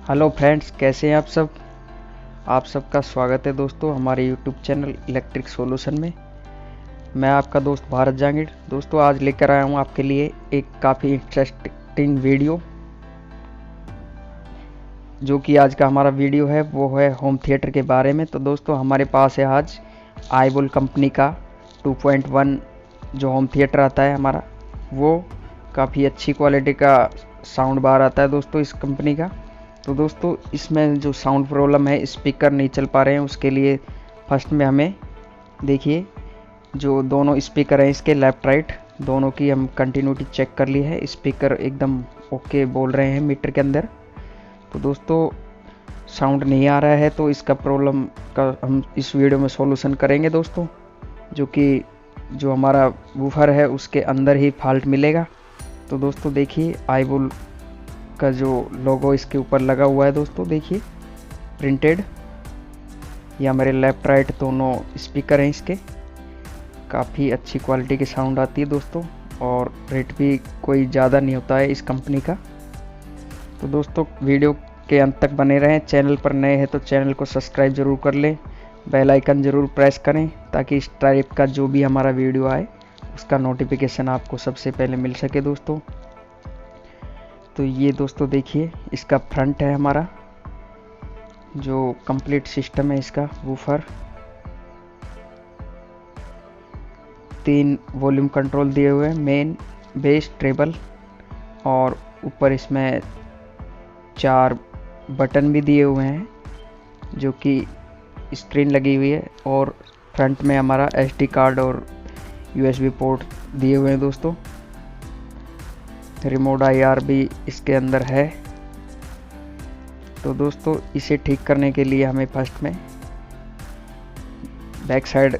Hello friends, कैसे हैं आप सब। आप सबका स्वागत है दोस्तों हमारे यूट्यूब चैनल इलेक्ट्रिक सॉल्यूशन में। मैं आपका दोस्त भारत जहांगीर। दोस्तों आज लेकर आया हूं आपके लिए एक काफ़ी इंटरेस्टिंग वीडियो। जो कि आज का हमारा वीडियो है वो है होम थिएटर के बारे में। तो दोस्तों हमारे पास है आज आईबुल कंपनी का 2.1 जो होम थिएटर आता है हमारा, वो काफ़ी अच्छी क्वालिटी का साउंड बार आता है दोस्तों इस कंपनी का। तो दोस्तों इसमें जो साउंड प्रॉब्लम है, स्पीकर नहीं चल पा रहे हैं, उसके लिए फर्स्ट में हमें देखिए जो दोनों स्पीकर हैं इसके लेफ़्ट राइट दोनों की हम कंटिन्यूटी चेक कर ली है। स्पीकर एकदम ओके बोल रहे हैं मीटर के अंदर। तो दोस्तों साउंड नहीं आ रहा है तो इसका प्रॉब्लम का हम इस वीडियो में सॉल्यूशन करेंगे दोस्तों। जो कि जो हमारा वूफर है उसके अंदर ही फॉल्ट मिलेगा। तो दोस्तों देखिए आईबुल का जो लोगो इसके ऊपर लगा हुआ है दोस्तों, देखिए प्रिंटेड। ये हमारे लेफ़्ट राइट दोनों स्पीकर हैं इसके। काफ़ी अच्छी क्वालिटी की साउंड आती है दोस्तों, और रेट भी कोई ज़्यादा नहीं होता है इस कंपनी का। तो दोस्तों वीडियो के अंत तक बने रहें। चैनल पर नए हैं तो चैनल को सब्सक्राइब ज़रूर कर लें, बेल आइकन ज़रूर प्रेस करें ताकि इस टाइप का जो भी हमारा वीडियो आए उसका नोटिफिकेशन आपको सबसे पहले मिल सके दोस्तों। तो ये दोस्तों देखिए इसका फ्रंट है हमारा, जो कंप्लीट सिस्टम है इसका वूफर। 3 वॉल्यूम कंट्रोल दिए हुए हैं, मेन, बेस, ट्रेबल, और ऊपर इसमें 4 बटन भी दिए हुए हैं जो कि स्क्रीन लगी हुई है। और फ्रंट में हमारा SD कार्ड और USB पोर्ट दिए हुए हैं दोस्तों। रिमोट IR भी इसके अंदर है। तो दोस्तों इसे ठीक करने के लिए हमें फर्स्ट में बैक साइड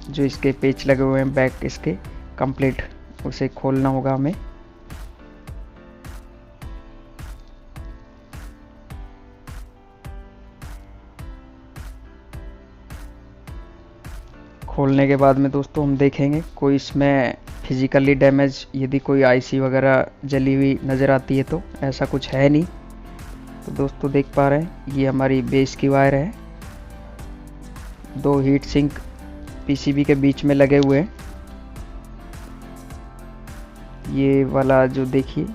जो इसके पेच लगे हुए हैं बैक इसके कंप्लीट उसे खोलना होगा हमें। खोलने के बाद में दोस्तों हम देखेंगे कोई इसमें फिजिकली डैमेज, यदि कोई IC वगैरह जली हुई नज़र आती है तो ऐसा कुछ है नहीं। तो दोस्तों देख पा रहे हैं ये हमारी बेस की वायर है, 2 हीट सिंक PCB के बीच में लगे हुए हैं। ये वाला जो देखिए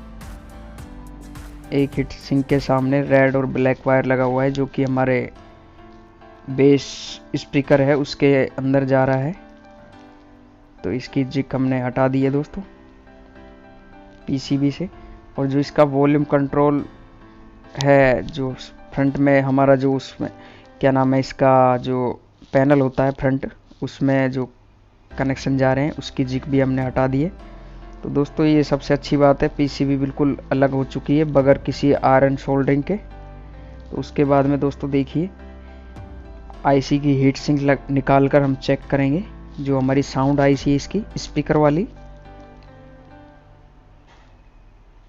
एक हीट सिंक के सामने रेड और ब्लैक वायर लगा हुआ है जो कि हमारे बेस स्पीकर है उसके अंदर जा रहा है। तो इसकी जिक हमने हटा दी है दोस्तों PCB से। और जो इसका वॉल्यूम कंट्रोल है जो फ्रंट में हमारा जो उसमें क्या नाम है इसका जो पैनल होता है फ्रंट, उसमें जो कनेक्शन जा रहे हैं उसकी जिक भी हमने हटा दी है। तो दोस्तों ये सबसे अच्छी बात है, PCB बिल्कुल अलग हो चुकी है बगैर किसी आयरन सोल्डरिंग के। तो उसके बाद में दोस्तों देखिए IC की हीट सिंक निकाल कर हम चेक करेंगे जो हमारी साउंड IC है इसकी स्पीकर वाली।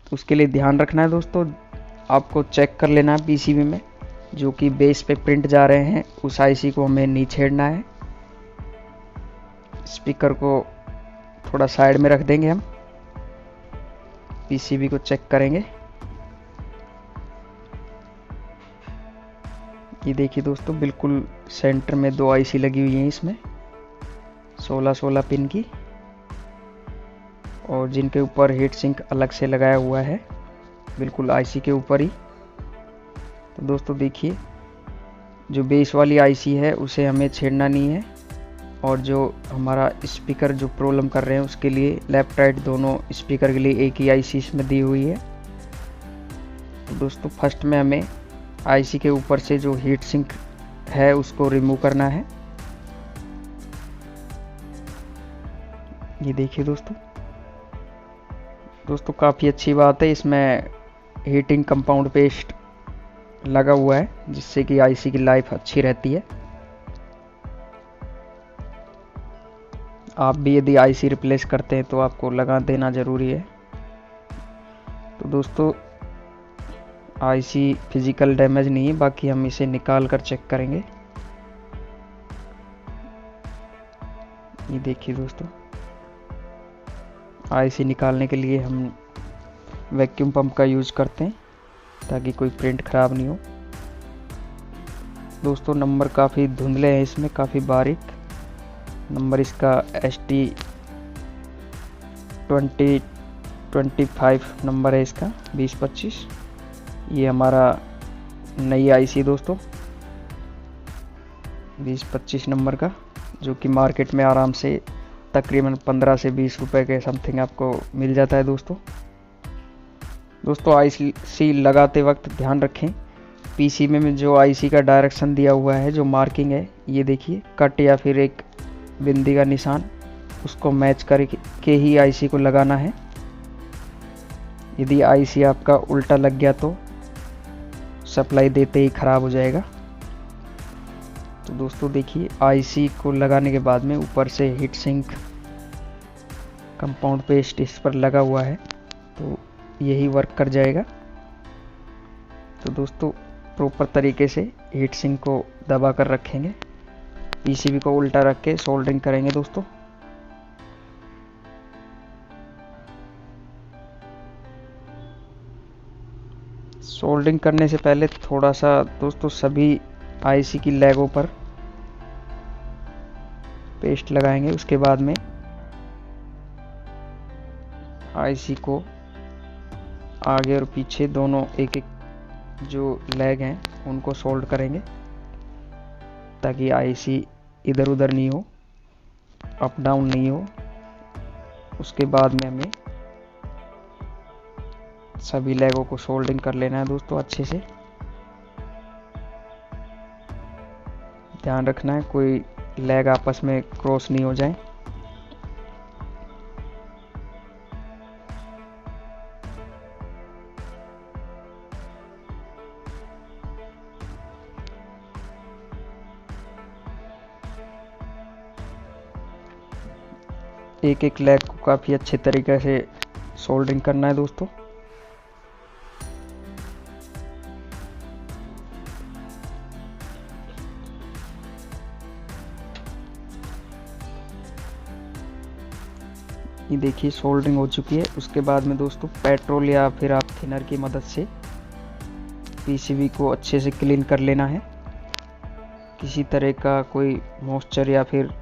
तो उसके लिए ध्यान रखना है दोस्तों, आपको चेक कर लेना है PCB में जो कि बेस पे प्रिंट जा रहे हैं उस IC को हमें नहीं छेड़ना है। स्पीकर को थोड़ा साइड में रख देंगे, हम PCB को चेक करेंगे। ये देखिए दोस्तों बिल्कुल सेंटर में 2 IC लगी हुई हैं इसमें 16 पिन की, और जिनके ऊपर हीट सिंक अलग से लगाया हुआ है बिल्कुल IC के ऊपर ही। तो दोस्तों देखिए जो बेस वाली IC है उसे हमें छेड़ना नहीं है, और जो हमारा स्पीकर जो प्रॉब्लम कर रहे हैं उसके लिए लेफ़्ट राइट दोनों स्पीकर के लिए एक ही IC इसमें दी हुई है। तो दोस्तों फर्स्ट में हमें IC के ऊपर से जो हीट सिंक है उसको रिमूव करना है। ये देखिए दोस्तों काफ़ी अच्छी बात है, इसमें हीटिंग कंपाउंड पेस्ट लगा हुआ है जिससे कि IC की लाइफ अच्छी रहती है। आप भी यदि IC रिप्लेस करते हैं तो आपको लगा देना ज़रूरी है। तो दोस्तों IC फिजिकल डैमेज नहीं है, बाकी हम इसे निकाल कर चेक करेंगे। ये देखिए दोस्तों IC निकालने के लिए हम वैक्यूम पंप का यूज करते हैं। ताकि कोई प्रिंट ख़राब नहीं हो। दोस्तों नंबर काफ़ी धुंधले हैं, इसमें काफ़ी बारीक नंबर इसका ST 2025 नंबर है इसका 2025। ये हमारा नई आईसी दोस्तों 2025 नंबर का, जो कि मार्केट में आराम से तकरीबन 15 से 20 रुपए के समथिंग आपको मिल जाता है दोस्तों। आईसी लगाते वक्त ध्यान रखें, पीसी में जो आईसी का डायरेक्शन दिया हुआ है, जो मार्किंग है, ये देखिए कट या फिर एक बिंदी का निशान, उसको मैच करके ही आईसी को लगाना है। यदि आईसी आपका उल्टा लग गया तो सप्लाई देते ही ख़राब हो जाएगा। तो दोस्तों देखिए आईसी को लगाने के बाद में ऊपर से हीट सिंक कंपाउंड पेस्ट इस पर लगा हुआ है, तो यही वर्क कर जाएगा। तो दोस्तों प्रॉपर तरीके से हीट सिंक को दबा कर रखेंगे, पीसीबी को उल्टा रख के सोल्डरिंग करेंगे दोस्तों। सोल्डरिंग करने से पहले थोड़ा सा दोस्तों सभी आईसी की लेगों पर पेस्ट लगाएंगे। उसके बाद में आईसी को आगे और पीछे दोनों एक एक जो लेग हैं उनको सोल्ड करेंगे, ताकि आईसी इधर उधर नहीं हो, अप डाउन नहीं हो। उसके बाद में हमें सभी लेगों को सोल्डरिंग कर लेना है दोस्तों अच्छे से। ध्यान रखना है कोई लेग आपस में क्रॉस नहीं हो जाए। एक एक लेग को काफ़ी अच्छे तरीके से सोल्डरिंग करना है दोस्तों। ये देखिए सोल्डरिंग हो चुकी है। उसके बाद में दोस्तों पेट्रोल या फिर आप थिनर की मदद से पीसीबी को अच्छे से क्लीन कर लेना है। किसी तरह का कोई मॉइस्चर या फिर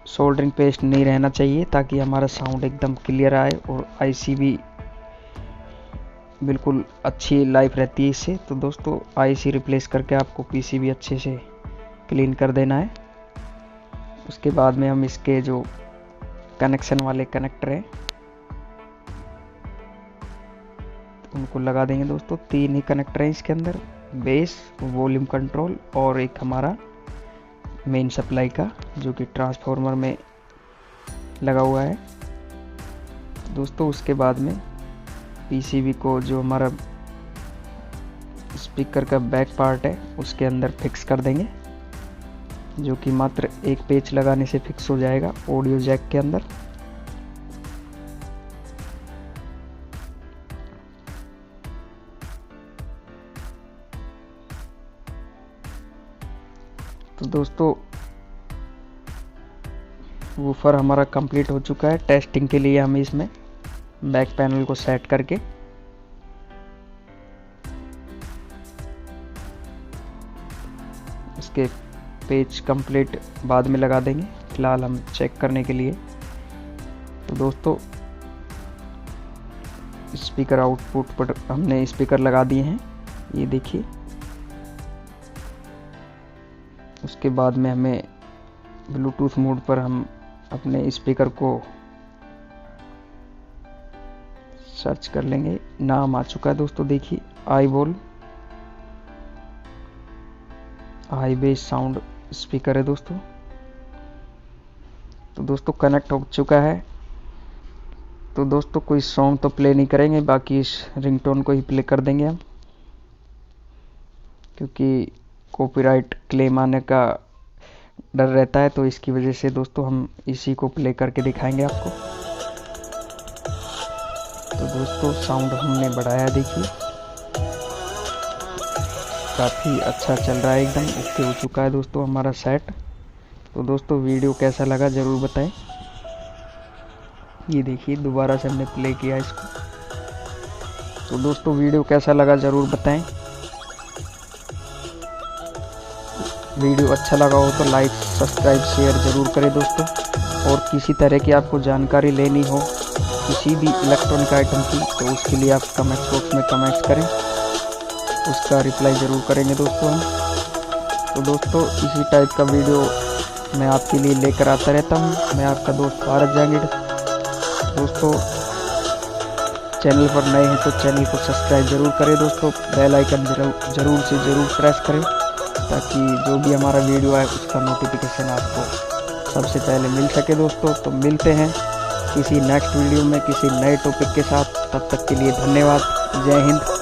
सोल्डरिंग पेस्ट नहीं रहना चाहिए, ताकि हमारा साउंड एकदम क्लियर आए और आईसी भी बिल्कुल अच्छी लाइफ रहती है इससे। तो दोस्तों आईसी रिप्लेस करके आपको पीसीबी अच्छे से क्लीन कर देना है। उसके बाद में हम इसके जो कनेक्शन वाले कनेक्टर हैं उनको लगा देंगे दोस्तों। 3 ही कनेक्टर हैं इसके अंदर, बेस, वॉल्यूम कंट्रोल और एक हमारा मेन सप्लाई का, जो कि ट्रांसफार्मर में लगा हुआ है दोस्तों। उसके बाद में पीसीबी को जो हमारा स्पीकर का बैक पार्ट है उसके अंदर फिक्स कर देंगे, जो कि मात्र एक पेच लगाने से फिक्स हो जाएगा ऑडियो जैक के अंदर। तो दोस्तों वूफर हमारा कंप्लीट हो चुका है। टेस्टिंग के लिए हम इसमें बैक पैनल को सेट करके इसके पेज कंप्लीट बाद में लगा देंगे, फिलहाल हम चेक करने के लिए। तो दोस्तों स्पीकर आउटपुट पर हमने स्पीकर लगा दिए हैं, ये देखिए। उसके बाद में हमें ब्लूटूथ मोड पर हम अपने स्पीकर को सर्च कर लेंगे। नाम आ चुका है दोस्तों, देखिए eyeball high base sound speaker है दोस्तों। तो दोस्तों कनेक्ट हो चुका है। तो दोस्तों कोई सॉन्ग तो प्ले नहीं करेंगे, बाकी इस रिंगटोन को ही प्ले कर देंगे हम, क्योंकि कॉपीराइट क्लेम आने का डर रहता है। तो इसकी वजह से दोस्तों हम इसी को प्ले करके दिखाएंगे आपको। तो दोस्तों साउंड हमने बढ़ाया, देखिए काफ़ी अच्छा चल रहा है, एकदम ओके हो चुका है दोस्तों हमारा सेट। तो दोस्तों वीडियो कैसा लगा ज़रूर बताएं। ये देखिए दोबारा से हमने प्ले किया इसको। तो दोस्तों वीडियो कैसा लगा ज़रूर बताएं। वीडियो अच्छा लगा हो तो लाइक सब्सक्राइब शेयर ज़रूर करें दोस्तों। और किसी तरह की आपको जानकारी लेनी हो किसी भी इलेक्ट्रॉनिक आइटम की तो उसके लिए आप कमेंट्स बॉक्स में कमेंट्स करें, उसका रिप्लाई ज़रूर करेंगे दोस्तों हम। तो दोस्तों इसी टाइप का वीडियो मैं आपके लिए लेकर आता रहता हूँ। मैं आपका दोस्त भारत जहांगीर। दोस्तों चैनल पर नए हैं तो चैनल को सब्सक्राइब ज़रूर करें दोस्तों। बेल आइकन ज़रूर से ज़रूर प्रेस करें ताकि जो भी हमारा वीडियो है उसका नोटिफिकेशन आपको सबसे पहले मिल सके दोस्तों। तो मिलते हैं किसी नेक्स्ट वीडियो में किसी नए टॉपिक के साथ। तब तक के लिए धन्यवाद। जय हिंद।